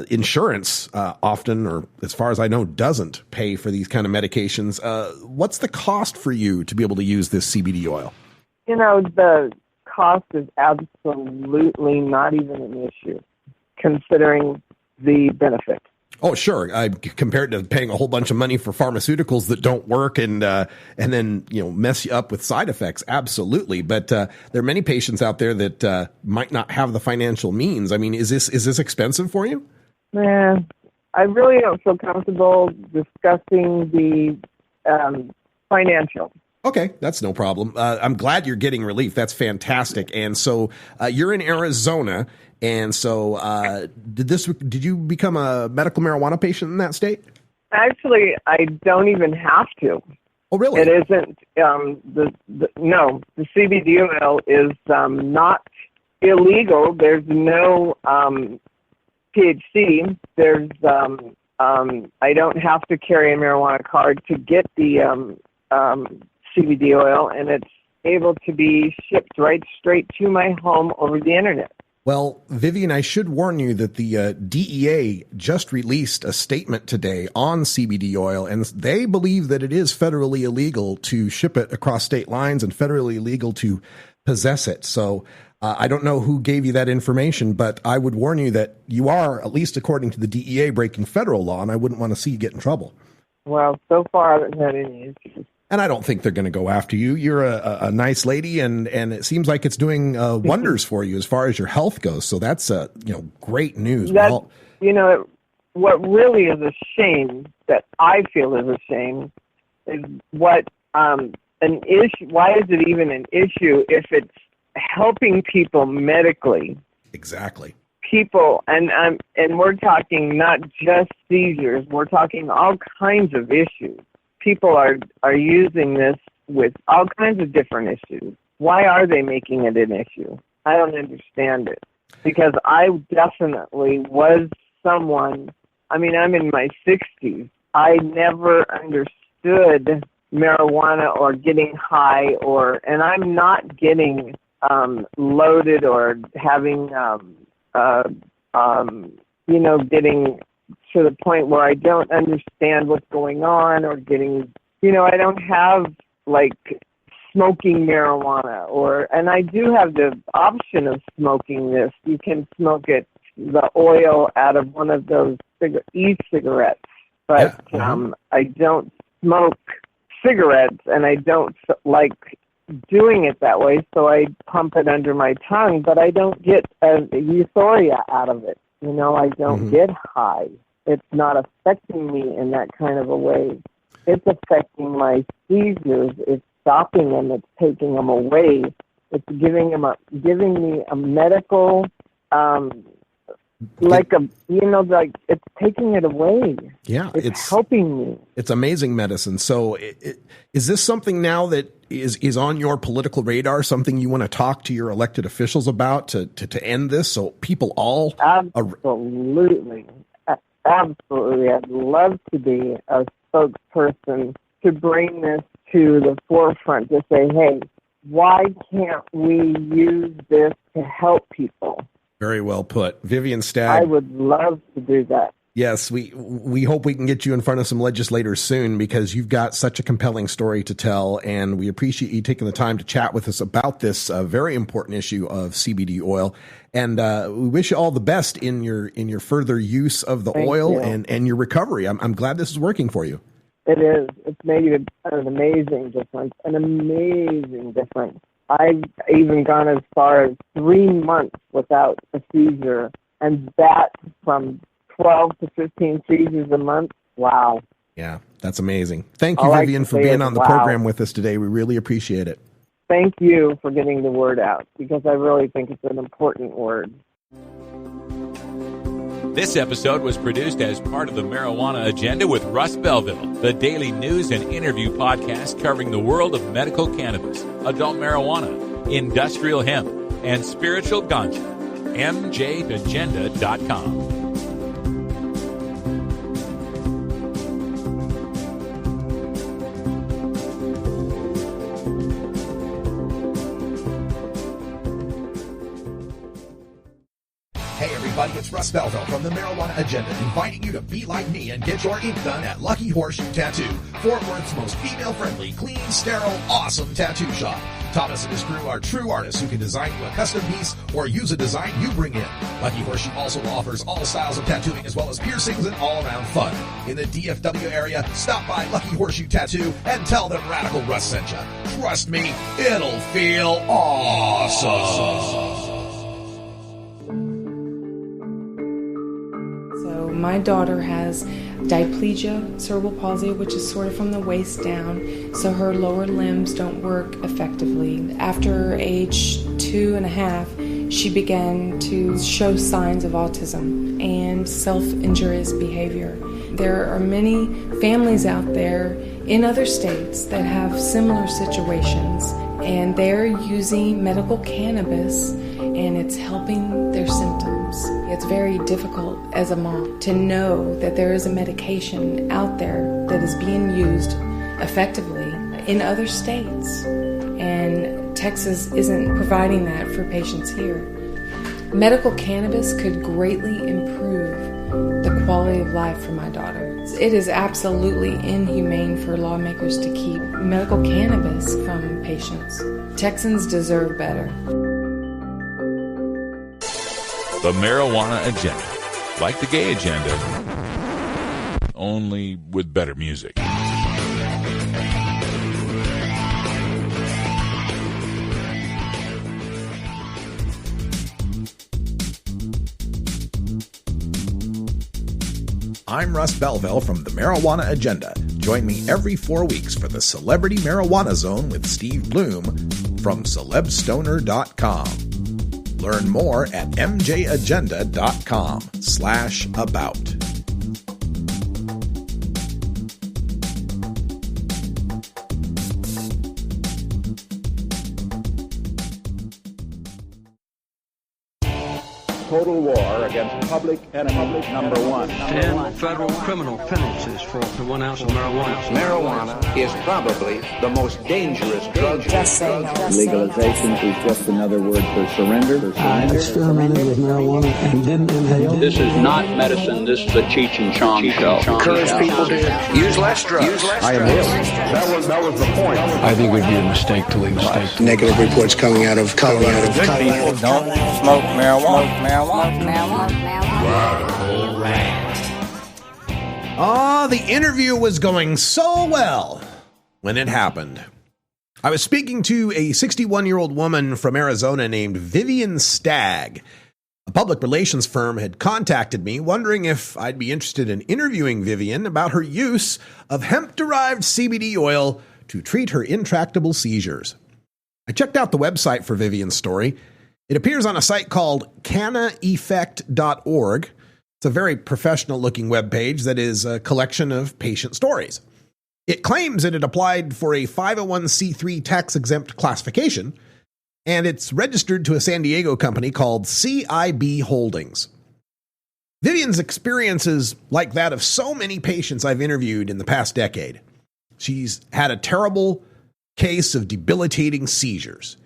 insurance often, or as far as I know, doesn't pay for these kind of medications. What's the cost for you to be able to use this CBD oil? The cost is absolutely not even an issue, considering the benefit. Oh, sure. Compared to paying a whole bunch of money for pharmaceuticals that don't work and then mess you up with side effects. Absolutely. But there are many patients out there that might not have the financial means. I mean, is this expensive for you? I really don't feel comfortable discussing the financial. Okay, that's no problem. I'm glad you're getting relief. That's fantastic. And so you're in Arizona. And so did you become a medical marijuana patient in that state? Actually, I don't even have to. Oh, really? It isn't. The CBD oil is not illegal. There's no THC. There's I don't have to carry a marijuana card to get the CBD oil, and it's able to be shipped right straight to my home over the internet. Well, Vivian, I should warn you that the DEA just released a statement today on CBD oil, and they believe that it is federally illegal to ship it across state lines and federally illegal to possess it. So I don't know who gave you that information, but I would warn you that you are, at least according to the DEA, breaking federal law, and I wouldn't want to see you get in trouble. Well, so far I haven't had any issues. And I don't think they're going to go after you. You're a nice lady, and it seems like it's doing wonders for you as far as your health goes. So that's great news. What really is a shame, that I feel is a shame, is what an issue. Why is it even an issue if it's helping people medically? Exactly. People, and we're talking not just seizures. We're talking all kinds of issues. People are using this with all kinds of different issues. Why are they making it an issue? I don't understand it. Because I definitely was someone, I'm in my 60s. I never understood marijuana or getting high, and I'm not getting loaded or having, getting to the point where I don't understand what's going on, or getting, I don't have like smoking marijuana, and I do have the option of smoking this. You can smoke it, the oil, out of one of those e-cigarettes, but I don't smoke cigarettes, and I don't like doing it that way, so I pump it under my tongue, but I don't get a euphoria out of it. I don't get high. It's not affecting me in that kind of a way. It's affecting my seizures. It's stopping them. It's taking them away. It's giving me a medical, it's taking it away. Yeah, it's helping me. It's amazing medicine. So, is this something now that is on your political radar? Something you want to talk to your elected officials about to end this, so people all absolutely. Absolutely. I'd love to be a spokesperson to bring this to the forefront, to say, hey, why can't we use this to help people? Very well put. Vivian Stagg. I would love to do that. Yes, we hope we can get you in front of some legislators soon, because you've got such a compelling story to tell, and we appreciate you taking the time to chat with us about this very important issue of CBD oil. And we wish you all the best in your further use of the oil and your recovery. I'm glad this is working for you. It is. It's made an amazing difference. I've even gone as far as 3 months without a seizure, and that from 12 to 15 seizures a month. Wow. Yeah, that's amazing. Thank you, Vivian, for being on the program with us today. We really appreciate it. Thank you for getting the word out, because I really think it's an important word. This episode was produced as part of the Marijuana Agenda with Russ Belville, the daily news and interview podcast covering the world of medical cannabis, adult marijuana, industrial hemp, and spiritual ganja. MJAgenda.com. It's Russ Belville from the Marijuana Agenda, inviting you to be like me and get your ink done at Lucky Horseshoe Tattoo, Fort Worth's most female-friendly, clean, sterile, awesome tattoo shop. Thomas and his crew are true artists who can design you a custom piece or use a design you bring in. Lucky Horseshoe also offers all styles of tattooing as well as piercings and all-around fun. In the DFW area, stop by Lucky Horseshoe Tattoo and tell them Radical Russ sent you. Trust me, it'll feel awesome. My daughter has diplegia, cerebral palsy, which is sort of from the waist down, so her lower limbs don't work effectively. After age 2.5, she began to show signs of autism and self-injurious behavior. There are many families out there in other states that have similar situations, and they're using medical cannabis, and it's helping their symptoms. It's very difficult as a mom to know that there is a medication out there that is being used effectively in other states, and Texas isn't providing that for patients here. Medical cannabis could greatly improve the quality of life for my daughter. It is absolutely inhumane for lawmakers to keep medical cannabis from patients. Texans deserve better. The marijuana agenda, like the gay agenda, only with better music. I'm Russ Belville from the Marijuana Agenda. Join me every 4 weeks for the Celebrity Marijuana Zone with Steve Bloom from celebstoner.com. Learn more at mjagenda.com/about. Total war against public enemy number one. 10 federal criminal penalties for 1 ounce of marijuana. Marijuana is probably the most dangerous drug. Legalization is just another word for surrender. I experimented with marijuana and didn't inhale. This is not medicine. This is a Cheech and Chong show. Encourage people to use less drugs. I inhaled. That was the point. I think it would be a mistake to legalize. Negative reports coming out of Colorado. People don't smoke marijuana. The interview was going so well when it happened. I was speaking to a 61-year-old woman from Arizona named Vivian Stagg. A public relations firm had contacted me wondering if I'd be interested in interviewing Vivian about her use of hemp-derived CBD oil to treat her intractable seizures. I checked out the website for Vivian's story. It appears on a site called cannaeffect.org. It's a very professional-looking webpage that is a collection of patient stories. It claims that it applied for a 501c3 tax-exempt classification, and it's registered to a San Diego company called CIB Holdings. Vivian's experience is like that of so many patients I've interviewed in the past decade. She's had a terrible case of debilitating seizures.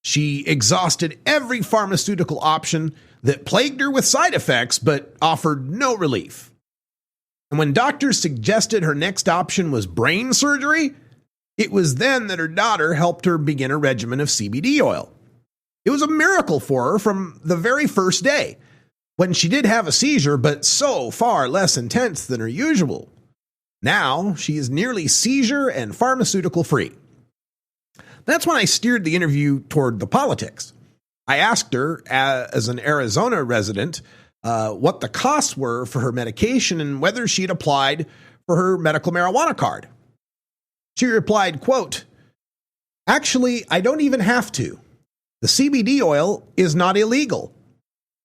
She exhausted every pharmaceutical option that plagued her with side effects but offered no relief. And when doctors suggested her next option was brain surgery, it was then that her daughter helped her begin a regimen of CBD oil. It was a miracle for her from the very first day, when she did have a seizure, but so far less intense than her usual. Now she is nearly seizure and pharmaceutical free. That's when I steered the interview toward the politics. I asked her, as an Arizona resident, what the costs were for her medication and whether she had applied for her medical marijuana card. She replied, quote, "Actually, I don't even have to. The CBD oil is not illegal.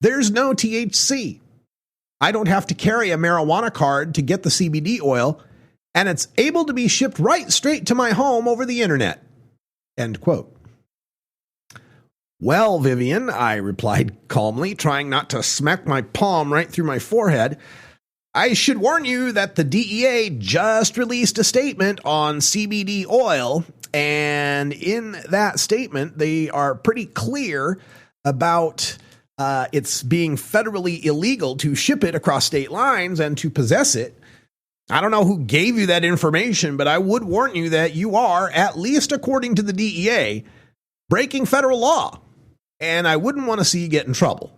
There's no THC. I don't have to carry a marijuana card to get the CBD oil, and it's able to be shipped right straight to my home over the internet." End quote. "Well, Vivian," I replied calmly, trying not to smack my palm right through my forehead, "I should warn you that the DEA just released a statement on CBD oil, and in that statement, they are pretty clear about it's being federally illegal to ship it across state lines and to possess it. I don't know who gave you that information, but I would warn you that you are, at least according to the DEA, breaking federal law, and I wouldn't want to see you get in trouble."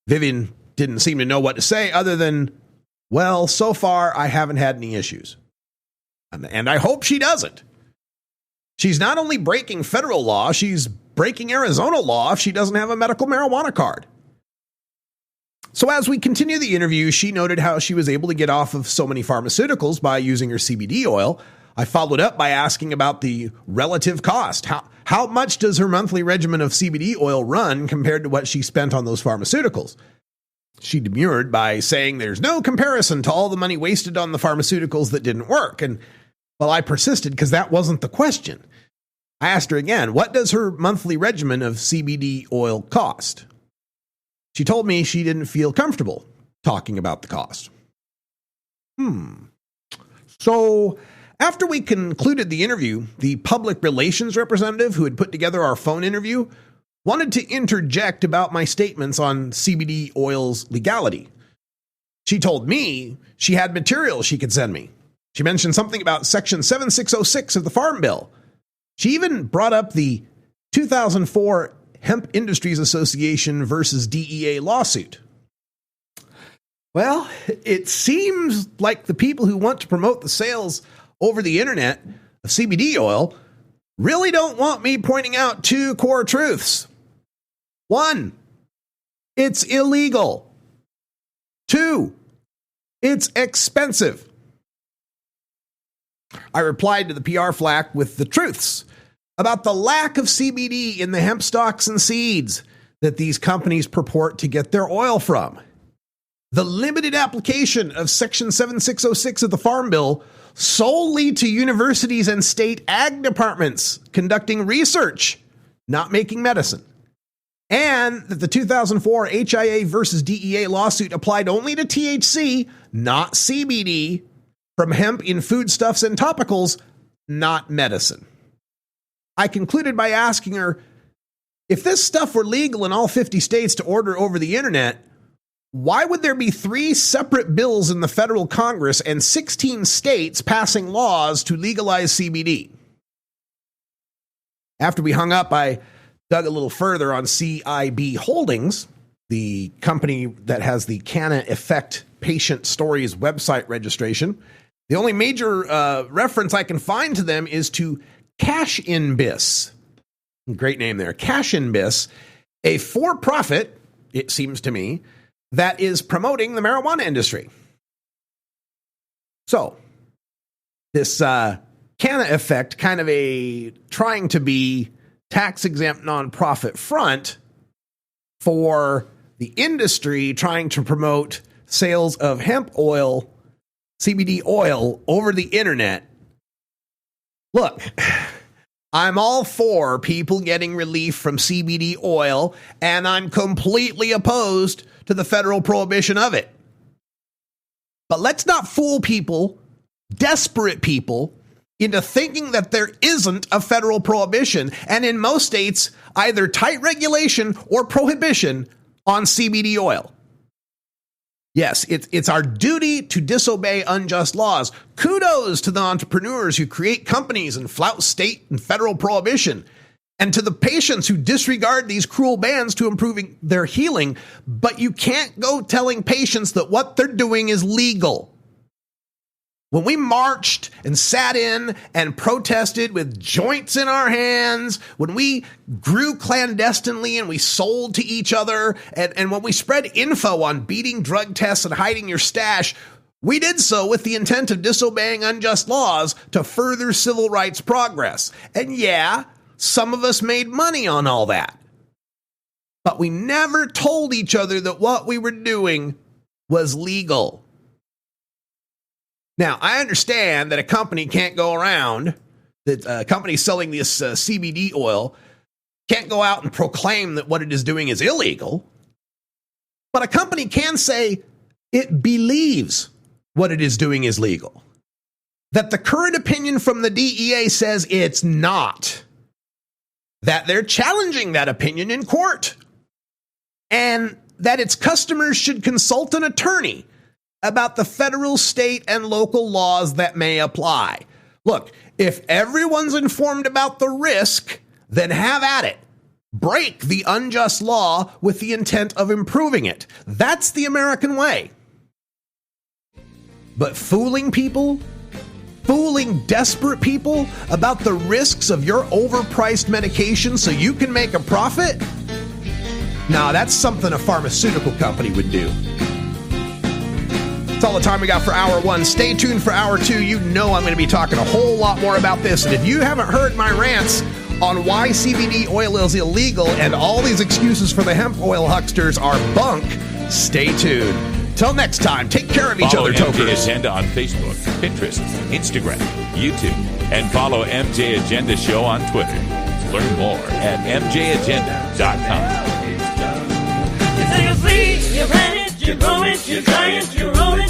Vivian didn't seem to know what to say other than, "Well, so far I haven't had any issues." And I hope she doesn't. She's not only breaking federal law, she's breaking Arizona law if she doesn't have a medical marijuana card. So as we continue the interview, she noted how she was able to get off of so many pharmaceuticals by using her CBD oil. I followed up by asking about the relative cost. How much does her monthly regimen of CBD oil run compared to what she spent on those pharmaceuticals? She demurred by saying there's no comparison to all the money wasted on the pharmaceuticals that didn't work. And well, I persisted because that wasn't the question. I asked her again, what does her monthly regimen of CBD oil cost? She told me she didn't feel comfortable talking about the cost. So after we concluded the interview, the public relations representative who had put together our phone interview wanted to interject about my statements on CBD oil's legality. She told me she had material she could send me. She mentioned something about Section 7606 of the Farm Bill. She even brought up the 2004 Hemp Industries Association versus DEA lawsuit. Well, it seems like the people who want to promote the sales over the internet of CBD oil really don't want me pointing out two core truths. 1, it's illegal. 2, it's expensive. I replied to the PR flack with the truths about the lack of CBD in the hemp stalks and seeds that these companies purport to get their oil from. The limited application of Section 7606 of the Farm Bill solely to universities and state ag departments conducting research, not making medicine. And that the 2004 HIA versus DEA lawsuit applied only to THC, not CBD, from hemp in foodstuffs and topicals, not medicine. I concluded by asking her, if this stuff were legal in all 50 states to order over the internet, why would there be 3 separate bills in the federal Congress and 16 states passing laws to legalize CBD? After we hung up, I dug a little further on CIB Holdings, the company that has the Canna Effect Patient Stories website registration. The only major reference I can find to them is to Cash In Bis. Great name there. Cash In Bis, a for-profit, it seems to me, that is promoting the marijuana industry. So, this Canna Effect, kind of a trying to be tax-exempt nonprofit front for the industry trying to promote sales of hemp oil, CBD oil, over the internet. Look, I'm all for people getting relief from CBD oil, and I'm completely opposed to the federal prohibition of it. But let's not fool people, desperate people, into thinking that there isn't a federal prohibition, and in most states, either tight regulation or prohibition on CBD oil. Yes, it's our duty to disobey unjust laws. Kudos to the entrepreneurs who create companies and flout state and federal prohibition, and to the patients who disregard these cruel bans to improving their healing. But you can't go telling patients that what they're doing is legal. When we marched and sat in and protested with joints in our hands, when we grew clandestinely and we sold to each other, and when we spread info on beating drug tests and hiding your stash, we did so with the intent of disobeying unjust laws to further civil rights progress. And yeah, some of us made money on all that. But we never told each other that what we were doing was legal. Now, I understand that a company can't go around, that a company selling this CBD oil can't go out and proclaim that what it is doing is illegal. But a company can say it believes what it is doing is legal. That the current opinion from the DEA says it's not. That they're challenging that opinion in court. And that its customers should consult an attorney about the federal, state, and local laws that may apply. Look, if everyone's informed about the risk, then have at it. Break the unjust law with the intent of improving it. That's the American way. But fooling people, fooling desperate people about the risks of your overpriced medication so you can make a profit? Now, that's something a pharmaceutical company would do. That's all the time we got for Hour 1. Stay tuned for Hour 2. You know I'm going to be talking a whole lot more about this. And if you haven't heard my rants on why CBD oil is illegal and all these excuses for the hemp oil hucksters are bunk, stay tuned. Till next time, take care of each other, Follow tokers. MJ Agenda on Facebook, Pinterest, Instagram, YouTube, and follow MJ Agenda Show on Twitter. Learn more at mjagenda.com. free. You plant it, you grow it, you dry it, you roll it.